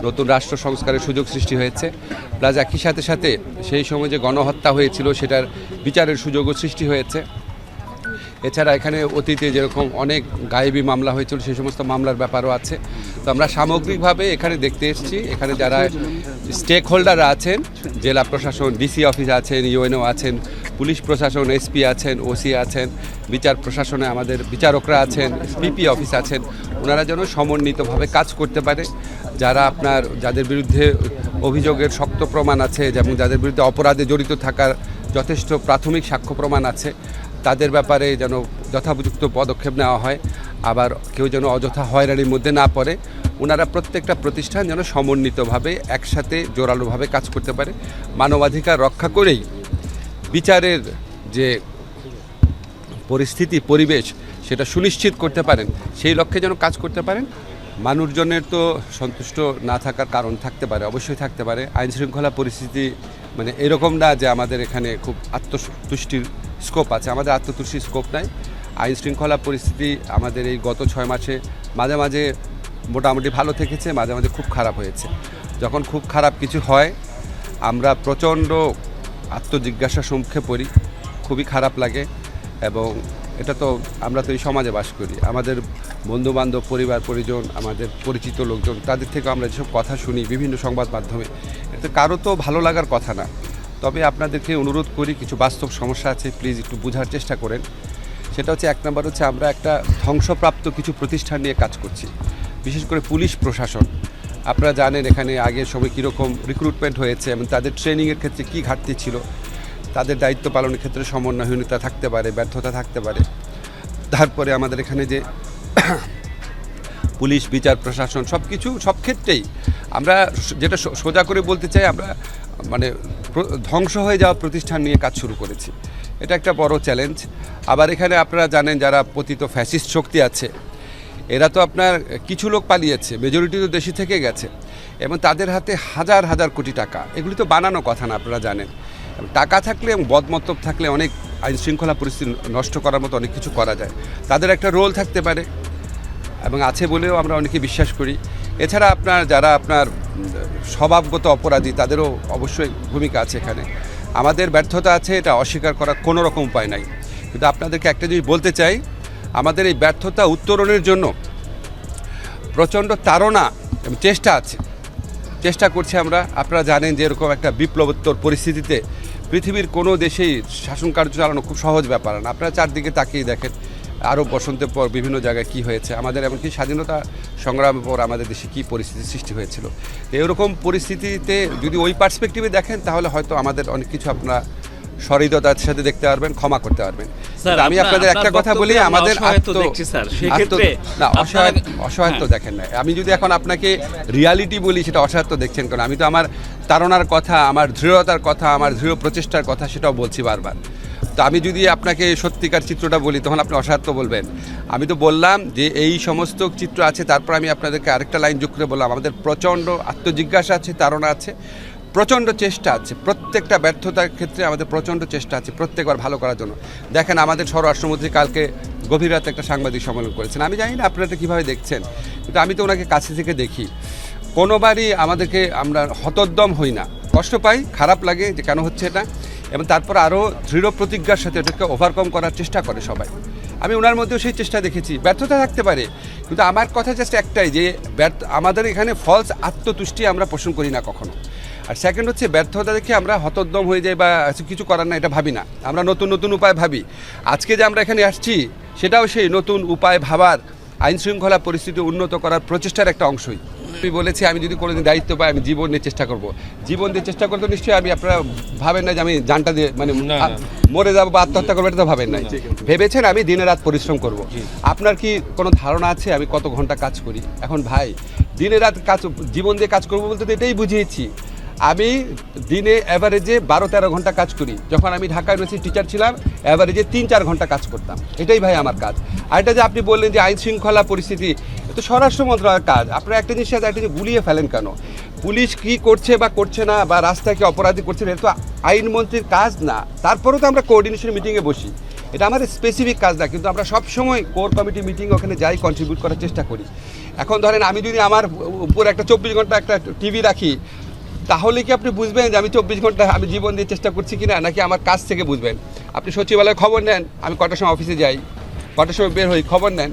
নতুন রাষ্ট্র সংস্কারের সুযোগ সৃষ্টি হয়েছে, প্লাস একই সাথে সাথে সেই সময় যে গণহত্যা হয়েছিল সেটার বিচারের সুযোগও সৃষ্টি হয়েছে। এছাড়া এখানে অতীতে যেরকম অনেক গায়েবী মামলা হয়েছিল সেই সমস্ত মামলার ব্যাপারও আছে। তো আমরা সামগ্রিকভাবে এখানে দেখতে এসেছি, এখানে যারা স্টেক হোল্ডাররা আছেন, জেলা প্রশাসন, ডিসি অফিস আছেন, ইউএনও আছেন, পুলিশ প্রশাসন, এসপি আছেন, ওসি আছেন, বিচার প্রশাসনে আমাদের বিচারকরা আছেন, পিপি অফিস আছেন, ওনারা যেন সমন্বিতভাবে কাজ করতে পারে। যাদের বিরুদ্ধে অভিযোগের শক্ত প্রমাণ আছে, যেমন যাদের বিরুদ্ধে অপরাধে জড়িত থাকার যথেষ্ট প্রাথমিক সাক্ষ্য প্রমাণ আছে, তাদের ব্যাপারে যেন যথোপযুক্ত পদক্ষেপ নেওয়া হয়। আবার কেউ যেন অযথা হয়রানির মধ্যে না পড়ে। ওনারা প্রত্যেকটা প্রতিষ্ঠান যেন সমন্বিতভাবে একসাথে জোরালোভাবে কাজ করতে পারে, মানবাধিকার রক্ষা করেই বিচারের যে পরিবেশ সেটা সুনিশ্চিত করতে পারেন, সেই লক্ষ্যে যেন কাজ করতে পারেন। মানুষজনের তো সন্তুষ্ট না থাকার কারণ থাকতে পারে, অবশ্যই থাকতে পারে। আইনশৃঙ্খলা পরিস্থিতি মানে এরকম না যে আমাদের এখানে খুব আত্মতুষ্টির স্কোপ আছে, আমাদের আত্মতুষ্টির স্কোপ নাই। আইনশৃঙ্খলা পরিস্থিতি আমাদের এই গত 6 মাসে মাঝে মাঝে মোটামুটি ভালো থেকেছে, মাঝে মাঝে খুব খারাপ হয়েছে। যখন খুব খারাপ কিছু হয় আমরা প্রচণ্ড আত্মজিজ্ঞাসার সম্মুখে পড়ি, খুবই খারাপ লাগে। এবং এটা তো আমরা তো এই সমাজে বাস করি, আমাদের বন্ধুবান্ধব, পরিবার পরিজন, আমাদের পরিচিত লোকজন, তাদের থেকে আমরা যেসব কথা শুনি বিভিন্ন সংবাদ মাধ্যমে, এটা কারো তো ভালো লাগার কথা না। তবে আপনাদেরকে অনুরোধ করি, কিছু বাস্তব সমস্যা আছে, প্লিজ একটু বোঝার চেষ্টা করেন। সেটা হচ্ছে, এক নম্বর হচ্ছে আমরা একটা ধ্বংসপ্রাপ্ত কিছু প্রতিষ্ঠান নিয়ে কাজ করছি, বিশেষ করে পুলিশ প্রশাসন। আপনারা জানেন এখানে আগের সময় কীরকম রিক্রুটমেন্ট হয়েছে এবং তাদের ট্রেনিংয়ের ক্ষেত্রে কী ঘাটতি ছিল, তাদের দায়িত্ব পালনের ক্ষেত্রে সমন্বয়হীনতা থাকতে পারে, ব্যর্থতা থাকতে পারে। তারপরে আমাদের এখানে যে পুলিশ, বিচার প্রশাসন, সব ক্ষেত্রেই আমরা যেটা সোজা করে বলতে চাই, আমরা মানে ধ্বংস হয়ে যাওয়া প্রতিষ্ঠান নিয়ে কাজ শুরু করেছি। এটা একটা বড় চ্যালেঞ্জ। আবার এখানে আপনারা জানেন যারা পতিত ফ্যাসিস্ট শক্তি আছে, এরা তো আপনার কিছু লোক পালিয়েছে, মেজরিটি তো দেশে থেকে গেছে, এবং তাদের হাতে হাজার হাজার কোটি টাকা। এগুলি তো বানানো কথা না, আপনারা জানেন। টাকা থাকলে এবং বদমতলব থাকলে অনেক আইনশৃঙ্খলা পরিস্থিতি নষ্ট করার মতো অনেক কিছু করা যায়। তাদের একটা রোল থাকতে পারে এবং আছে বলেও আমরা অনেকে বিশ্বাস করি। এছাড়া যারা স্বভাবগত অপরাধী, তাদেরও অবশ্যই ভূমিকা আছে এখানে। আমাদের ব্যর্থতা আছে, এটা অস্বীকার করার কোনো রকম উপায় নাই। কিন্তু আপনাদেরকে একটা জিনিস বলতে চাই, আমাদের এই ব্যর্থতা উত্তরণের জন্য প্রচণ্ড তাড়না এবং চেষ্টা করছি আমরা। আপনারা জানেন যে এরকম একটা বিপ্লবোত্তর পরিস্থিতিতে পৃথিবীর কোনো দেশেই শাসন কার্য চালানো খুব সহজ ব্যাপার না। আপনারা চারদিকে তাকিয়ে দেখেন, আরব বসন্তের পর বিভিন্ন জায়গায় কী হয়েছে, আমাদের এমনকি স্বাধীনতা সংগ্রামের পর আমাদের দেশে কী পরিস্থিতি সৃষ্টি হয়েছিল। এরকম পরিস্থিতিতে যদি ওই পার্সপেক্টিভে দেখেন, তাহলে হয়তো আমাদের অনেক কিছু আপনারা সহৃদয়তার সাথে দেখতে পারবেন, ক্ষমা করতে পারবেন। আমি আপনাদের একটা কথা বলি, আমাদের অসহায়ত্ব দেখেন না। আমি যদি এখন আপনাকে রিয়ালিটি বলি, সেটা অসহায়ত্ব দেখছেন কেন? আমি তো আমার তাড়নার কথা, আমার দৃঢ়তার কথা, আমার দৃঢ় প্রচেষ্টার কথা সেটাও বলছি বারবার। তো আমি যদি আপনাকে সত্যিকার চিত্রটা বলি, তখন আপনি অসহায়ত্ব বলবেন। আমি তো বললাম যে এই সমস্ত চিত্র আছে, তারপর আমি আপনাদেরকে আরেকটা লাইন যোগ করে বললাম, আমাদের প্রচণ্ড আত্মজিজ্ঞাসা আছে, তাড়না আছে, প্রচণ্ড চেষ্টা আছে। প্রত্যেকটা ব্যর্থতার ক্ষেত্রে আমাদের প্রচণ্ড চেষ্টা আছে প্রত্যেকবার ভালো করার জন্য। দেখেন, আমাদের স্বরাষ্ট্রমন্ত্রী কালকে গভীর রাতে একটা সাংবাদিক সম্মেলন করেছেন। আমি জানি না আপনারা কীভাবে দেখছেন, কিন্তু আমি তো ওনাকে কাছে থেকে দেখি। কোনোবারই আমরা হতোদ্যম হই না, কষ্ট পাই, খারাপ লাগে যে কেন হচ্ছে এটা, এবং তারপর আরও দৃঢ় প্রতিজ্ঞার সাথে এটাকে ওভারকাম করার চেষ্টা করে সবাই। আমি ওনার মধ্যেও সেই চেষ্টা দেখেছি। ব্যর্থতা থাকতে পারে, কিন্তু আমার কথা জাস্ট একটাই, যে আমাদের এখানে ফলস আত্মতুষ্টি আমরা পোষণ করি না কখনো। আর সেকেন্ড হচ্ছে, ব্যর্থতা দেখে আমরা হতোদ্যম হয়ে যাই বা কিছু করার না, এটা ভাবি না। আমরা নতুন নতুন উপায় ভাবি। আজকে যে আমরা এখানে আসছি, সেটাও সেই নতুন উপায় ভাবার, আইনশৃঙ্খলা পরিস্থিতি উন্নত করার প্রচেষ্টার একটা অংশই। আমি বলেছি, আমি যদি কোনোদিন দায়িত্ব পাই, আমি জীবন নিয়ে চেষ্টা করব। জীবন দিয়ে চেষ্টা করতে নিশ্চয়ই আপনারা ভাবেন না যে আমি জানটা দিয়ে মরে যাবো বা আত্মহত্যা করবো, এটা তো ভাবেন নাই। ভেবেছেন আমি দিনে রাত পরিশ্রম করব। আপনার কি কোনো ধারণা আছে আমি কত ঘন্টা কাজ করি? এখন ভাই, দিনে রাত জীবন দিয়ে কাজ করবো বলতে তো এটাই বুঝিয়েছি। আমি দিনে অ্যাভারেজে 12-13 ঘন্টা কাজ করি। যখন আমি ঢাকা ইউনিভার্সিটি টিচার ছিলাম, অ্যাভারেজে 3-4 ঘন্টা কাজ করতাম। এটাই ভাই আমার কাজ। আর এটা যে আপনি বললেন যে আইন শৃঙ্খলা পরিস্থিতি, তো স্বরাষ্ট্র মন্ত্রণালয়ের কাজ। আপনারা একটা জিনিস সাথে একটা যে গুলিয়ে ফেলেন কেন? পুলিশ কি করছে বা করছে না, বা রাস্তায় কি অপরাধী করছে না, এটা তো আইনমন্ত্রীর কাজ না। তারপরেও তো আমরা কোঅর্ডিনেশন মিটিংয়ে বসি। এটা আমার স্পেসিফিক কাজ না, কিন্তু আমরা সবসময় কোর কমিটি মিটিং ওখানে যাই, কন্ট্রিবিউট করার চেষ্টা করি। এখন ধরেন আমি যদি আমার উপর একটা 24 ঘন্টা একটা টিভি রাখি, তাহলে কি আপনি বুঝবেন যে আমি 24 ঘন্টা আমি জীবন দিয়ে চেষ্টা করছি কিনা, নাকি আমার কাজ থেকে বুঝবেন? আপনি সচিবালয়ে খবর নেন, আমি কটার সময় অফিসে যাই, কটার সময় বের হই, খবর নেন।